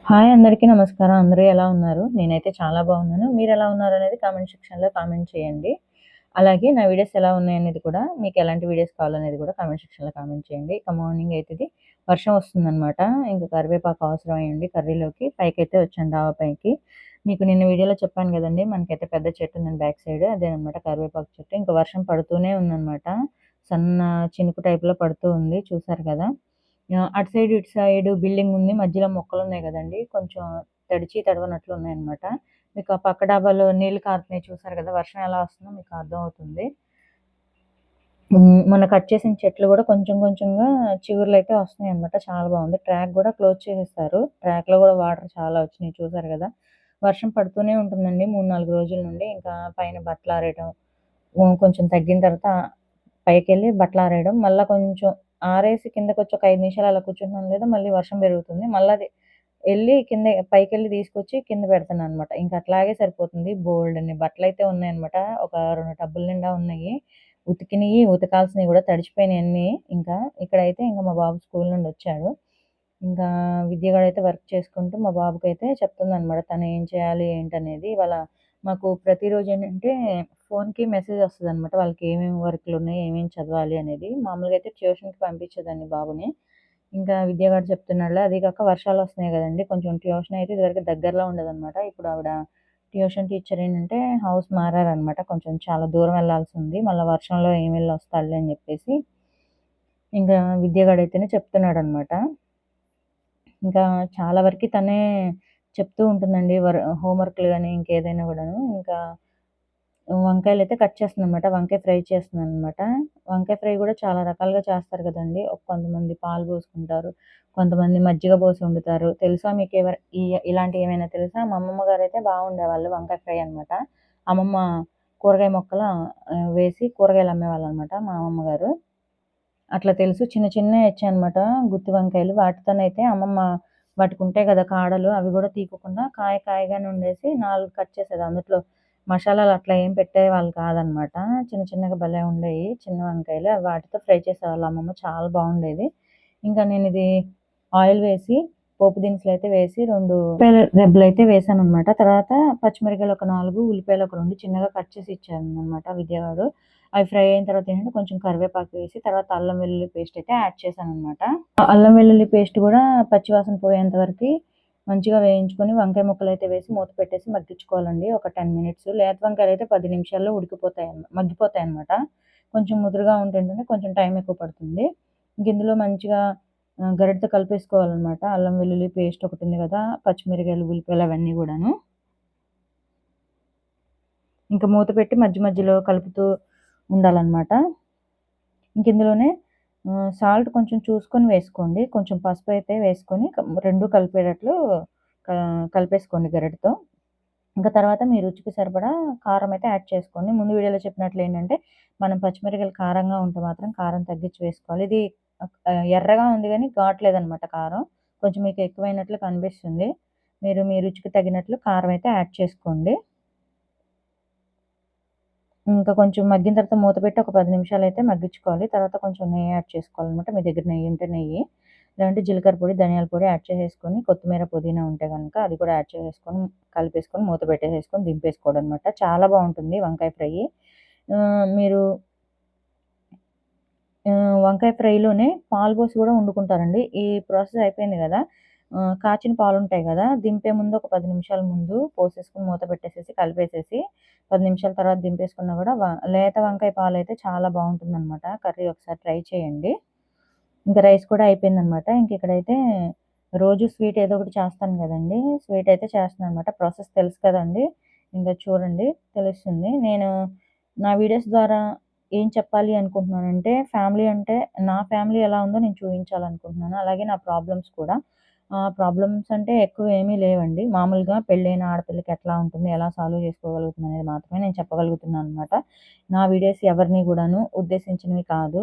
Hi అందరికీ నమస్కారం. అందరూ ఎలా ఉన్నారు? నేనైతే చాలా బాగున్నాను. మీరెలా ఉన్నారనేది కామెంట్ సెక్షన్‌లో కామెంట్ చేయండి. అలాగే నా వీడియోస్ ఎలా ఉన్నాయనేది కూడా మీకు ఎలాంటి వీడియోస్ కావాలనేది కూడా కామెంట్ సెక్షన్‌లో కామెంట్ చేయండి. ఇక మార్నింగ్ అయితే వర్షం వస్తుందనమాట. ఇంక కరివేపాకు అవసరం అయ్యింది కర్రీలోకి. పైకైతే వచ్చాను డాబా పైకి. మీకు నిన్న వీడియోలో చెప్పాను గదండీ! మనకైతే పెద్ద చెట్టు ఉందని బ్యాక్ సైడ్ అదేననమాట కరివేపాకు చెట్టు. ఇంక వర్షం పడుతూనే ఉందనమాట. సన్న చినుకు టైప్‌లో పడుతూ ఉంది. చూసారు కదా! అటు సైడ్, ఇటు సైడ్ బిల్డింగ్ ఉంది. మధ్యలో మొక్కలున్నాయి గదండీ! కొంచెం తడిచి తడవనట్లు ఉన్నాయన్నమాట. మీకు ఆ పక్క డాబాలో నీళ్లు కారుతున్నాయి చూసారు కదా! వర్షం ఎలా వస్తుందో మీకు అర్థమవుతుంది. మొన్న కట్ చేసిన చెట్లు గూడా కొంచెం కొంచెంగా చిగుర్లయితే వస్తున్నాయన్నమాట. చాలా బావుంది. ట్రాక్ గూడా క్లోజ్ చేసేసారు. ట్రాక్‌లో గూడా వాటర్ చాలా వచ్చినాయి చూసారు గదా! వర్షం పడుతూనే ఉంటుందండి 3, 4 రోజుల నుండి. ఇంకా పైన బట్టలారేయడం, కొంచెం తగ్గిన తర్వాత పైకెళ్ళి బట్టలారేయడం, మళ్ళా కొంచెం ఆరేసి కిందకొచ్చి ఒక 5 నిమిషాలు అలా కూర్చుంటున్నానో లేదో మళ్ళీ వర్షం పెరుగుతుంది. మళ్ళా అది ఎళ్లి పైకెళ్ళి తీసుకొచ్చి కింద పెడతాననమాట. ఇంక అట్లాగే సరిపోతుంది. బోలెడన్ని బట్టలైతే ఉన్నాయన్నమాట. ఒక 2 టబ్బుల నిండా ఉన్నాయి. ఉతికినయి, ఉతకాల్సినయి గూడా తడిచిపోయినయన్నీ ఇంకా. ఇక్కడైతే ఇంక మా బాబు స్కూల్ నుండొచ్చాడు. ఇంకా విద్యగడైతే వర్క్ చేసుకుంటూ మా బాబుకైతే చెప్తుందనమాట. తను ఏం చేయాలి ఏంటనేది. ఇవాళ మాకు ప్రతిరోజు ఏంటంటే ఫోన్‌కి మెసేజ్ వస్తదనమాట. వాళ్ళకి ఏమేమి వర్కులున్నాయి, ఏమేమి చదవాలి అనేది. మామూలుగా అయితే ట్యూషన్‌కి పంపించేదాన్ని బాబుని. ఇంకా విద్యగాడు చెప్తున్నాడులే. అదీ కాక వర్షాలొస్తున్నాయి గదండీ! కొంచెం ట్యూషన్ అయితే ఇదివరకు దగ్గరలో ఉండేదనమాట. ఇప్పుడు ఆవిడ ట్యూషన్ టీచర్ ఏంటంటే హౌస్ మారారనమాట. కొంచెం చాలా దూరం వెళ్ళాల్సుంది. మళ్ళా వర్షంలో ఏం వెళ్ళొస్తాడులే అని జెప్పేసి, ఇంకా విద్యగాడైతేనే చెప్తున్నాడనమాట. ఇంకా చాలా వరకి తనే చెప్తూ ఉంటుందండి. హోంవర్క్‌లు గాని, ఇంకేదైనా గూడాను. ఇంకా వంకాయలైతే కట్ చేస్తుందనమాట. వంకాయ ఫ్రై చేస్తున్నాననమాట. వంకాయ ఫ్రై గూడా చాలా రకాలుగా చేస్తారు గదండీ! కొంతమంది పాలు పోసుకుంటారు. కొంతమంది మజ్జిగ పోసి వండుతారు. తెలుసా ఇలాంటియేమైనా తెలుసా? మా అమ్మమ్మ గారైతే వండేవాళ్ళు వంకాయ ఫ్రై అనమాట. అమ్మమ్మ కూరగాయ మొక్కలు వేసి కూరగాయలు అమ్మేవాళ్ళనమాట మా అమ్మమ్మ గారు. అట్లా తెలుసు. చిన్న చిన్నయి వచ్చాయన్నమాట గుత్తి వంకాయలు. వాటితోనైతే అమ్మమ్మ వాటికుంటాయి గదా! కాడలు అవి గూడా తీయకోకుండా కాయగానే ఉండేసి 4 కట్ చేసేది. అందుట్లో మసాలాలు అట్లా ఏం పెట్టేవాళ్ళు కాదనమాట. చిన్న చిన్నగా భలే ఉండేయి. చిన్న వంకాయలు. వాటితో ఫ్రై చేసేవాళ్ళు అమ్మమ్మ. చాలా బాగుండేది. ఇంకా నేనిది ఆయిల్ వేసి పోపు దినుసులైతే వేసి 2 ఉల్లిపాయల రెబ్బలైతే వేశాననమాట. తర్వాత పచ్చిమిరపకాయలు ఒక 4, ఉల్లిపాయలు ఒక 2 చిన్నగా కట్ చేసి ఇచ్చాననమాట విద్యగాడు. అవి ఫ్రై అయిన తర్వాత ఏంటంటే కొంచెం కరివేపాకు వేసి తర్వాత అల్లం వెల్లుల్లి పేస్ట్ అయితే యాడ్ చేశాననమాట. అల్లం వెల్లుల్లి పేస్ట్ గూడా పచ్చివాసన పోయేంత వరకి మంచిగా వేయించుకొని వంకాయ ముక్కలైతే వేసి మూత పెట్టేసి మగ్గించుకోవాలండి. ఒక 10 మినిట్స్. లేత వంకాయలైతే 10 నిమిషాల్లో మగ్గిపోతాయన్నమాట. కొంచెం ముదురుగా ఉంటేంటంటే కొంచెం టైం ఎక్కువ పడుతుంది. ఇందులో మంచిగా గరిటెతో కలిపేసుకోవాలనమాట. అల్లం వెల్లుల్లి పేస్ట్ ఒకటుంది గదా! పచ్చిమిరపకాయలు, ఉల్లిపాయలు అవన్నీ గూడాను. ఇంక మూత పెట్టి మధ్యలో కలుపుతూ ఉండాలనమాట. ఇందులోనే సాల్ట్ కొంచెం చూసుకొని వేసుకోండి. కొంచెం పసుపయితే వేసుకొని 2 కలిపేటట్లు కలిపేసుకోండి గరిటెతో. ఇంకా తర్వాత మీ రుచికి సరిపడా కారం అయితే యాడ్ చేసుకోండి. ముందు వీడియోలో చెప్పినట్లు ఏంటంటే, మనం పచ్చిమిరపకాయలు కారంగా ఉంటే మాత్రం కారం తగ్గించి వేసుకోవాలి. ఇది ఎర్రగా ఉంది గానీ ఘాట్లేదనమాట కారం. కొంచెం మీకు ఎక్కువైనట్లు కనిపిస్తుంది. మీరు మీ రుచికి తగినట్లు కారం అయితే యాడ్ చేసుకోండి. ఇంకా కొంచెం మగ్గిన తర్వాత మూత పెట్టి ఒక 10 నిమిషాలైతే మగ్గించుకోవాలి. తర్వాత కొంచెం నెయ్యి యాడ్ చేసుకోవాలనమాట. మీ దగ్గర నెయ్యి ఉంటే నెయ్యి, లేదంటే జీలకర్ర పొడి, ధనియాల పొడి యాడ్ చేసేసుకొని, కొత్తిమీర, పుదీనా ఉంటే గనక అది కూడా యాడ్ చేసేసుకొని, కలిపేసుకొని, మూత పెట్టేసేసుకొని దింపేసుకోవడం అనమాట. చాలా బావుంటుంది వంకాయ ఫ్రై. మీరు వంకాయ ఫ్రైలోనే పాలు పోసి గూడా వండుకుంటారండి. ఈ ప్రాసెస్ అయిపోయింది గదా! కాచిన పాలుంటాయి గదా! దింపే ముందు ఒక 10 నిమిషాల ముందు పోసేసుకొని మూత పెట్టేసేసి, కలిపేసేసి 10 నిమిషాల తర్వాత దింపేసుకున్నా గూడా లేత వంకాయ పాలైతే చాలా బావుంటుందనమాట. కర్రీ ఒకసారి ట్రై చేయండి. ఇంక రైస్ కూడా అయిపోయిందనమాట. ఇంకిక్కడైతే రోజు స్వీట్ ఏదో ఒకటి చేస్తాను గదండీ! స్వీట్ అయితే చేస్తున్నాననమాట. ప్రాసెస్ తెలుసు కదండీ! ఇంక చూడండి తెలుస్తుంది. నేను నా వీడియోస్ ద్వారా ఏం చెప్పాలి అనుకుంటున్నానంటే, నా ఫ్యామిలీ ఎలా ఉందో నేను చూయించాలనుకుంటున్నాను. అలాగే నా ప్రాబ్లమ్స్ కూడా. ప్రాబ్లమ్స్ అంటే ఎక్కువేమీ లేవండి. మామూలుగా పెళ్ళైన ఆడపిల్లకి ఎట్లా ఉంటుంది, ఎలా సాల్వ్ చేసుకోగలుగుతుందనేది మాత్రమే నేను చెప్పగలుగుతున్నాననమాట. నా వీడియోస్ ఎవరిని గూడాను ఉద్దేశించినవి కాదు.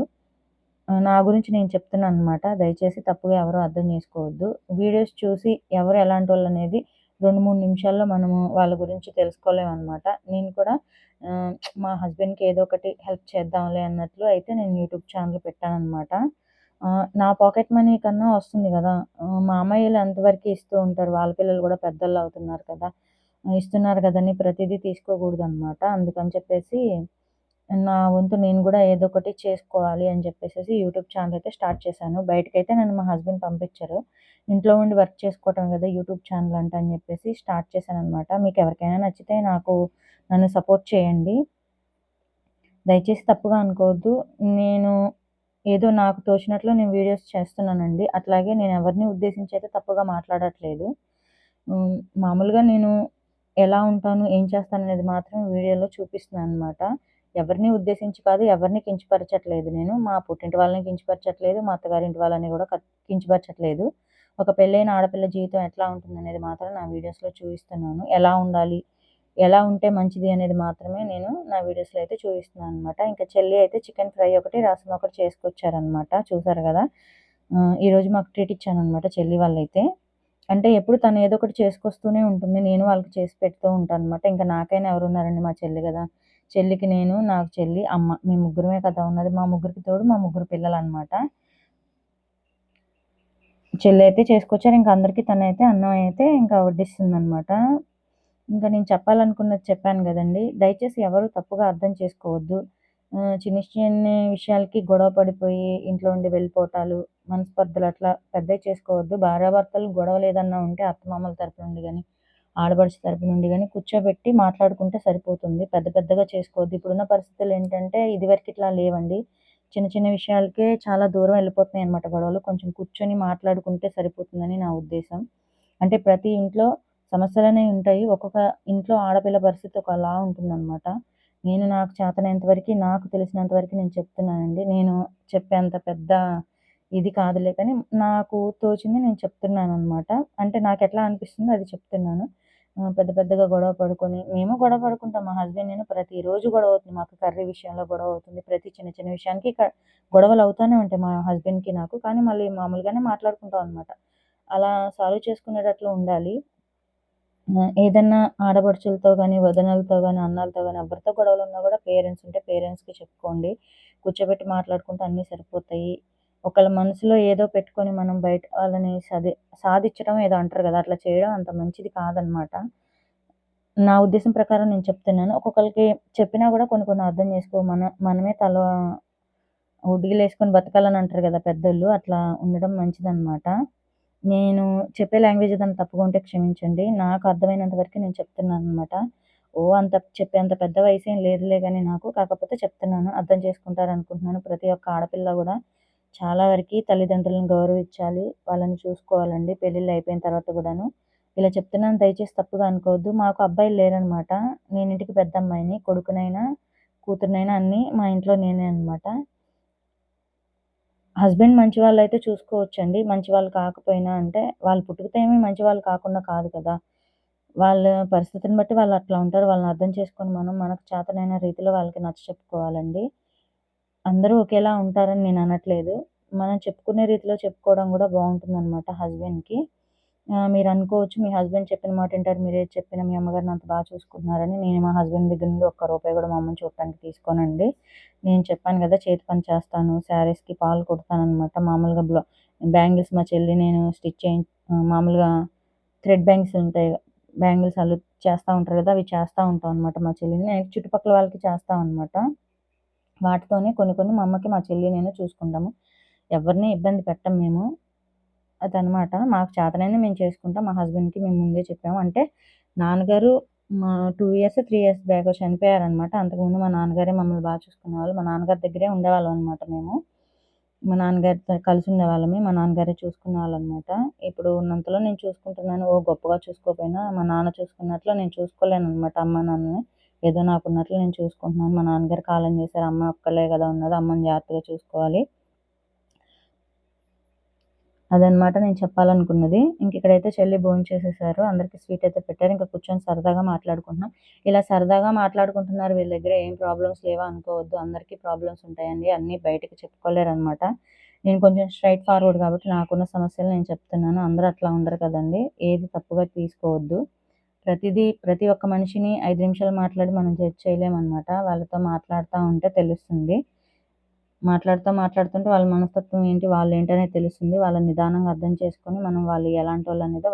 నా గురించి నేను చెప్తున్నాననమాట. దయచేసి తప్పుగా ఎవరు అర్థం చేసుకోవద్దు. వీడియోస్ చూసి ఎవరు ఎలాంటోళ్ళనేది 2, 3 నిమిషాల్లో మనము వాళ్ళ గురించి తెలుసుకోలేమనమాట. నేను కూడా ఆహ్, మా హస్బెండ్‌కి ఏదో ఒకటి హెల్ప్ చేద్దాంలే అన్నట్లు అయితే నేను యూట్యూబ్ ఛానెల్ పెట్టాననమాట. నా పాకెట్ మనీ కన్నా వస్తుంది గదా! మా అమ్మయ్యలు అంతవరకే ఇస్తూ ఉంటారు. వాళ్ళ పిల్లలు గూడా పెద్దోళ్ళవుతున్నారు కదా! ఇస్తున్నారు గదని ప్రతీదీ తీసుకోకూడదనమాట. అందుకని చెప్పేసి నా వంతు నేను గూడా ఏదో ఒకటి చేసుకోవాలి అని చెప్పేసేసి యూట్యూబ్ ఛానెల్ అయితే స్టార్ట్ చేశాను. బయటకైతే నన్ను మా హస్బెండ్ పంపించరు. ఇంట్లో ఉండి వర్క్ చేసుకోవటమే గదా! యూట్యూబ్ ఛానెల్ అంటే అని చెప్పేసి స్టార్ట్ చేశాననమాట. మీకెవరికైనా నచ్చితే నన్ను సపోర్ట్ చేయండి. దయచేసి తప్పుగా అనుకోవద్దు. నేను ఏదో నాకు తోచినట్లు నేను వీడియోస్ చేస్తున్నానండి. అట్లాగే నేను ఎవరిని ఉద్దేశించి అయితే తప్పుగా మాట్లాడట్లేదు. మామూలుగా నేను ఎలా ఉంటాను, ఏం చేస్తాననేది మాత్రం వీడియోలో చూపిస్తున్నాననమాట. ఎవరిని ఉద్దేశించి కాదు, ఎవరిని కించపరచట్లేదు నేను. మా పుట్టింటి వాళ్ళని కించపరచట్లేదు, మా అత్తగారింటి వాళ్ళని గూడా కించపరచట్లేదు. ఒక పెళ్ళైన ఆడపిల్ల జీవితం ఎట్లా ఉంటుందనేది మాత్రం నా వీడియోస్‌లో చూయిస్తున్నాను. ఎలా ఉండాలి, ఎలా ఉంటే మంచిది అనేది మాత్రమే నేను నా వీడియోస్‌లో అయితే చూపిస్తున్నాననమాట. ఇంకా చెల్లి అయితే చికెన్ ఫ్రై ఒకటి, రసం ఒకటి చేసుకొచ్చారనమాట. చూసారు గదా! ఈరోజు మాకు ట్రీట్ ఇచ్చాననమాట చెల్లి వాళ్ళైతే. అంటే ఎప్పుడు తను ఏదో ఒకటి చేసుకొస్తూనే ఉంటుంది. నేను వాళ్ళకి చేసి పెడుతూ ఉంటాననమాట. ఇంకా నాకైనా ఎవరున్నారండి, మా చెల్లి గదా! చెల్లికి నేను, నాకు చెల్లి, అమ్మ మేము ముగ్గురమే కదా ఉన్నది. మా ముగ్గురికి తోడు మా ముగ్గురు పిల్లలనమాట. చెల్లయితే చేసుకొచ్చారు. ఇంక అందరికి తనైతే అన్నం అయితే ఇంకా వడ్డిస్తుందనమాట. ఇంకా నేను చెప్పాలనుకున్నది చెప్పాను గదండీ! దయచేసి ఎవరు తప్పుగా అర్థం చేసుకోవద్దు. చిన్ని చిన్ని విషయాలకి గొడవ పడిపోయి ఇంట్లో ఉండి వెళ్ళిపోవటాలు, మనస్పర్ధలు అట్లా పెద్దయి చేసుకోవద్దు. భార్యాభర్తలు గొడవలు ఏదన్నా ఉంటే అత్తమామల తరపు నుండి గాని, ఆడపడుచు తరపు నుండి గాని కూర్చోబెట్టి మాట్లాడుకుంటే సరిపోతుంది. పెద్ద పెద్దగా చేసుకోవద్దు. ఇప్పుడున్న పరిస్థితులేంటంటే ఇదివరకు ఇట్లా లేవండి. చిన్న చిన్న విషయాలకే చాలా దూరం వెళ్ళిపోతున్నాయన్నమాట గొడవలు. కొంచెం కూర్చొని మాట్లాడుకుంటే సరిపోతుందని నా ఉద్దేశం. అంటే ప్రతి ఇంట్లో సమస్యలనేవి ఉంటాయి. ఒక్కొక్క ఇంట్లో ఆడపిల్ల పరిస్థితి ఒకలా ఉంటుందనమాట. నేను నాకు చేతనైనంత వరకి, నాకు తెలిసినంత వరకి నేను చెప్తున్నానండి. నేను చెప్పేంత పెద్ద ఇది కాదులే కానీ, నాకు తోచింది నేను చెప్తున్నాననమాట. అంటే నాకెట్లా అనిపిస్తుందో అది చెప్తున్నాను. పెద్ద పెద్దగా గొడవ పడుకొని మేము గొడవ పడుకుంటాం. మా హస్బెండ్ నేను ప్రతిరోజు గొడవ అవుతుంది. మాకు కర్రీ విషయంలో గొడవ అవుతుంది. ప్రతి చిన్న చిన్న విషయానికి గొడవలు అవుతానే ఉంటాయి మా హస్బెండ్‌కి నాకు. కానీ మళ్ళీ మామూలుగానే మాట్లాడుకుంటాం అనమాట. అలా సాల్వ్ చేసుకునేటట్లు ఉండాలి. ఏదన్నా ఆడపడుచులతో గాని, వదినలతో గాని, అన్నలతో గాని ఎవరితో గొడవలున్నా గూడా పేరెంట్స్ ఉంటే పేరెంట్స్‌కి చెప్పుకోండి. కూర్చోబెట్టి మాట్లాడుకుంటే అన్నీ సరిపోతాయి. ఒకళ్ళ మనసులో ఏదో పెట్టుకొని మనం బయట వాళ్ళని సాధిచ్చడం ఏదో అంటారు గదా! అట్లా చేయడం అంత మంచిది కాదనమాట. నా ఉద్దేశం ప్రకారం నేను చెప్తున్నాను. ఒక్కొక్కళ్ళకి చెప్పినా గూడా కొన్ని కొన్ని అర్థం మనమే ఉడిగిలేసుకొని బతకాలని అంటారు గదా పెద్దోళ్ళు. అట్లా ఉండడం మంచిదనమాట. నేను చెప్పే లాంగ్వేజ్ ఏదైనా తప్పుగా ఉంటే క్షమించండి. నాకు అర్థమైనంత వరకు నేను చెప్తున్నాననమాట. అంత చెప్పేంత పెద్ద వయసేం లేదులే గానీ నాకు. కాకపోతే చెప్తున్నాను. అర్థం చేసుకుంటారనుకుంటున్నాను. ప్రతి ఒక్క ఆడపిల్ల గూడా చాలా వరకి తల్లిదండ్రులను గౌరవించాలి. వాళ్ళని చూసుకోవాలండి పెళ్ళిళ్ళు అయిపోయిన తర్వాత గూడాను. ఇలా చెప్తున్నాను, దయచేసి తప్పుగా అనుకోవద్దు. మాకు అబ్బాయిలు లేరనమాట. నేను ఇంటికి పెద్దమ్మాయిని. కొడుకునైనా, కూతురినైనా అన్నీ మా ఇంట్లో నేనే అనమాట. హస్బెండ్ మంచివాళ్ళైతే చూసుకోవచ్చండి. మంచివాళ్ళు కాకపోయినా అంటే, వాళ్ళు పుట్టుకతో ఏమి మంచివాళ్ళు కాకుండా కాదు కదా! వాళ్ళ పరిస్థితిని బట్టి వాళ్ళట్లా ఉంటారు. వాళ్ళని అర్థం చేసుకొని మనకు చేతనైన రీతిలో వాళ్ళకి నచ్చచెప్పుకోవాలండి. అందరూ ఒకేలా ఉంటారని నేననట్లేదు. మనం చెప్పుకునే రీతిలో చెప్పుకోవడం గూడా బావుంటుందనమాట హస్బెండ్‌కి. మీరనుకోవచ్చు మీ హస్బెండ్ చెప్పిన మాట ఇంటారు. మీరేది చెప్పినా మీ అమ్మగారిని అంత చూసుకుంటున్నారని. నేను మా హస్బెండ్ దగ్గర నుండి ఒక్క రూపాయి గూడా మా అమ్మని చూడటానికి తీసుకోనండి. నేను చెప్పాను గదా! చేతి పని చేస్తాను. శారీస్‌కి ఫాల్ కుడతాననమాట. మామూలుగా బ్యాంగిల్స్ మా చెల్లి నేను మామూలుగా థ్రెడ్ బ్యాంగిల్స్ ఉంటాయి. బ్యాంగిల్స్ చేస్తా ఉంటారు గదా! అవి చేస్తా ఉంటాం అనమాట మా చెల్లిని. నేను చుట్టుపక్కల వాళ్ళకి చేస్తాం అనమాట. వాటితోనే కొన్ని కొన్ని మా అమ్మకి, మా చెల్లి, నేను చూసుకుంటాము. ఎవరిని ఇబ్బంది పెట్టం మేము. అదనమాట. మాకు చేతనైంది మేము చేసుకుంటాం. మా హస్బెండ్‌కి మేము ముందే చెప్పాము. అంటే నాన్నగారు 2 ఇయర్స్, 3 ఇయర్స్ బ్యాక్ చనిపోయారనమాట. అంతకుముందు మా నాన్నగారే మమ్మల్ని చూసుకునేవాళ్ళు. మా నాన్నగారి దగ్గరే ఉండేవాళ్ళం అనమాట మేము. మా నాన్నగారితో కలిసి ఉండేవాళ్ళమే. మా నాన్నగారే చూసుకునేవాళ్ళనమాట. ఇప్పుడు ఉన్నంతలో నేను చూసుకుంటున్నాను. గొప్పగా చూసుకోకపోయినా మా నాన్న చూసుకున్నట్లు నేను చూసుకోలేననమాట అమ్మా, నాన్నని. ఏదో నాకున్నట్లు నేను చూసుకుంటున్నాను. మా నాన్నగారు కాలం చేశారు. అమ్మ ఒక్కళ్ళే గదా ఉన్నది. అమ్మని జాగ్రత్తగా చూసుకోవాలి. అదనమాట నేను చెప్పాలనుకున్నది. ఇంకిక్కడైతే చెల్లి భోంచేసేసారు. అందరికి స్వీట్ అయితే పెట్టారు. ఇంక కూర్చొని సరదాగా మాట్లాడుకుంటున్నాం. ఇలా సరదాగా మాట్లాడుకుంటున్నారు, వీళ్ళ దగ్గర ఏం ప్రాబ్లమ్స్ లేవా అనుకోవద్దు. అందరికీ ప్రాబ్లమ్స్ ఉంటాయండి. అన్నీ బయటకి చెప్పుకోలేరనమాట. నేను కొంచెం స్ట్రెయిట్ ఫార్వర్డ్ కాబట్టి నాకున్న సమస్యలు నేను చెప్తున్నాను. అందరూ అట్లా ఉండరు కదండీ! ఏది తప్పుగా తీసుకోవద్దు. ప్రతి ఒక్క మనిషిని 5 నిమిషాలు మాట్లాడి మనం జడ్జ్ చేయలేమనమాట. వాళ్ళతో మాట్లాడుతా ఉంటే తెలుస్తుంది. మాట్లాడుతుంటే వాళ్ళ మనస్తత్వం ఏంటి, వాళ్ళేంటనేది తెలుస్తుంది. వాళ్ళని నిదానంగా అర్థం చేసుకొని మనం వాళ్ళు ఎలాంటోళ్ళనేది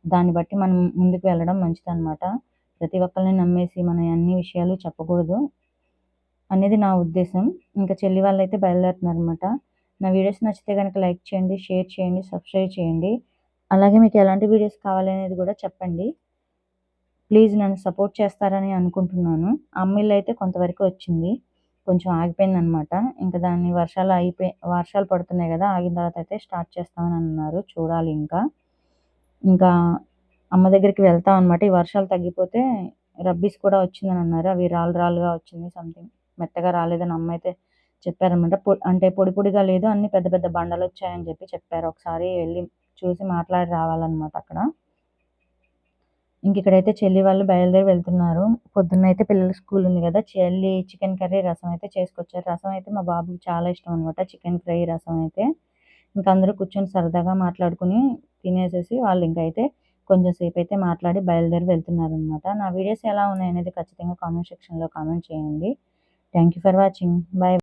దాన్ని బట్టి మనం ముందుకు వెళ్ళడం మంచిదనమాట. ప్రతి ఒక్కళ్ళని నమ్మేసి మనం అన్ని విషయాలు చెప్పకూడదు అనేది నా ఉద్దేశం. ఇంకా చెల్లి వాళ్ళైతే బయలుదేరుతున్నారనమాట. నా వీడియోస్ నచ్చితే గనక లైక్ చేయండి, షేర్ చేయండి, సబ్స్క్రైబ్ చేయండి. అలాగే మీకు ఎలాంటి వీడియోస్ కావాలనేది కూడా చెప్పండి. ప్లీజ్ నన్ను సపోర్ట్ చేస్తారని అనుకుంటున్నాను. అమ్మిల్లయితే కొంతవరకు వచ్చింది. కొంచెం ఆగిపోయిందనమాట. ఇంకా దాన్ని వర్షాలు పడుతున్నాయి గదా! ఆగిన తర్వాత అయితే స్టార్ట్ చేస్తామని అన్నారు. చూడాలి ఇంకా. ఇంకా అమ్మ దగ్గరికి వెళ్తాం అనమాట. ఈ వర్షాలు తగ్గిపోతే రబ్బీస్ కూడా వచ్చిందని అన్నారు. అవి రాళ్ళుగా వచ్చింది సంథింగ్. మెత్తగా రాలేదని అమ్మయితే చెప్పారనమాట. అంటే పొడి పొడిగా లేదు, అన్నీ పెద్ద పెద్ద బండలొచ్చాయని చెప్పారు. ఒకసారి వెళ్లి చూసి మాట్లాడి రావాలనమాట అక్కడ. ఇక్కడైతే చెల్లి వాళ్ళు బయలుదేరి వెళ్తున్నారు. పొద్దున్నయితే పిల్లల స్కూల్ ఉంది గదా! చెల్లి చికెన్ కర్రీ, రసం అయితే చేసుకొచ్చారు. రసం అయితే మా బాబుకి చాలా ఇష్టం అనమాట. చికెన్ ఫ్రై, రసం అయితే. అందరూ కూర్చొని సరదాగా మాట్లాడుకొని తినేసేసి వాళ్ళింకైతే కొంచెం సేపయితే మాట్లాడి బయలుదేరి వెళ్తున్నారనమాట. నా వీడియోస్ ఎలా ఉన్నాయనేది ఖచ్చితంగా కామెంట్ సెక్షన్‌లో కామెంట్ చేయండి. Thank you for watching. Bye.